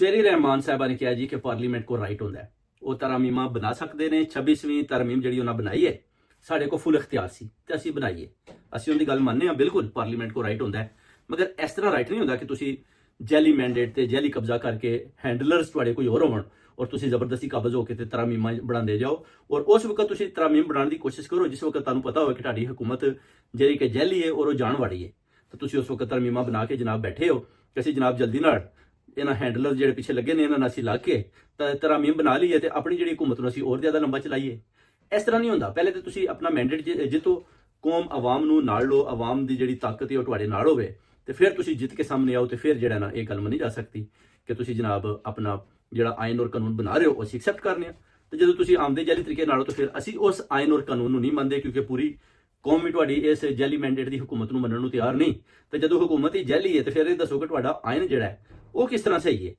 शेरी रहमान साहबा ने कहा जी कि पार्लीमेंट को राइट होंदा है, वो तरमीमा बना सकते हैं। 26ਵੀਂ तरमीम जी उन्हें बनाई है, साढ़े को फुल इख्तियार सी ते असीं बनाईए, असीं उनकी गल मानने हैं, बिल्कुल पार्लीमेंट को राइट होंदा है। मगर इस तरह राइट नहीं होंदा कि तुसीं जैली मैंडेट ते जैली कब्जा करके हैंडलर्स तुहाडे कोई होर होवन और तुसीं जबरदस्ती काबज होकर ते तरमीमां बनांदे जाओ। और उस वक्त तुसीं तरमीम बनाने की कोशिश करो जिस वक्त तुहानूं पता हो कि तुहाडी हुकूमत ਜਿਹੜੀ कि जैली है और वो जान वाली है, तो तुसीं उस वक्त तरमीमां बना के जनाब बैठे हो कि असीं जनाब जल्दी नाल इन्हां हैंडलर ਜਿਹੜੇ ਪਿੱਛੇ ਲੱਗੇ ਨੇ ਇਹਨਾਂ ਨਾਲ ਅਸੀਂ ਲਾ ਕੇ ਤਰਮੀਮ ਬਣਾ ਲਈਏ ਤੇ ਆਪਣੀ ਜਿਹੜੀ हुकूमत ਨੂੰ ਅਸੀਂ ਹੋਰ ਜ਼ਿਆਦਾ ਲੰਬਾ ਚਲਾਈਏ। ਇਸ ਤਰ੍ਹਾਂ ਨਹੀਂ ਹੁੰਦਾ। ਪਹਿਲੇ ਤੇ ਤੁਸੀਂ ਆਪਣਾ ਮੈਂਡੇਟ ਜਿੱਤੋ, ਕੌਮ ਆਵਾਮ ਨੂੰ ਨਾਲ ਲਓ, ਆਵਾਮ ਦੀ ਜਿਹੜੀ ਤਾਕਤ ਹੈ ਉਹ ਤੁਹਾਡੇ ਨਾਲ ਹੋਵੇ ਤੇ ਫਿਰ ਤੁਸੀਂ ਜਿੱਤ ਕੇ ਸਾਹਮਣੇ ਆਓ ਤੇ ਫਿਰ ਜਿਹੜਾ ਨਾ ਇਹ ਗੱਲ ਮੰਨੀ ਜਾ ਸਕਦੀ ਕਿ ਤੁਸੀਂ ਜਨਾਬ ਆਪਣਾ ਜਿਹੜਾ ਆਇਨ ਔਰ ਕਾਨੂੰਨ ਬਣਾ ਰਹੇ ਹੋ ਉਹ ਅਸੀਂ ਐਕਸੈਪਟ ਕਰਨੇ ਆ। ਤੇ ਜਦੋਂ ਤੁਸੀਂ ਆਮਦੇ ਜਾਲੀ ਤਰੀਕੇ ਨਾਲ ਹੋ ਤਾਂ ਫਿਰ ਅਸੀਂ ਉਸ ਆਇਨ ਔਰ ਕਾਨੂੰਨ ਨੂੰ ਨਹੀਂ ਮੰਨਦੇ, ਕਿਉਂਕਿ ਪੂਰੀ ਕੌਮ ਵੀ ਤੁਹਾਡੀ ਇਸ ਜੈਲੀ ਮੈਂਡੇਟ ਦੀ हुकूमत ਨੂੰ ਮੰਨਣ ਨੂੰ ਤਿਆਰ ਨਹੀਂ। ਤੇ ਜਦੋਂ हुकूमत ਹੀ ਜੈਲੀ ਹੈ ਤੇ ਫਿਰ ਇਹ ਦੱਸੋ ਕਿ ਤੁਹਾਡਾ ਆਇਨ ਜਿਹੜਾ ਹੈ ਉਹ ਕਿਸ ਤਰ੍ਹਾਂ ਸਹੀ ਹੈ।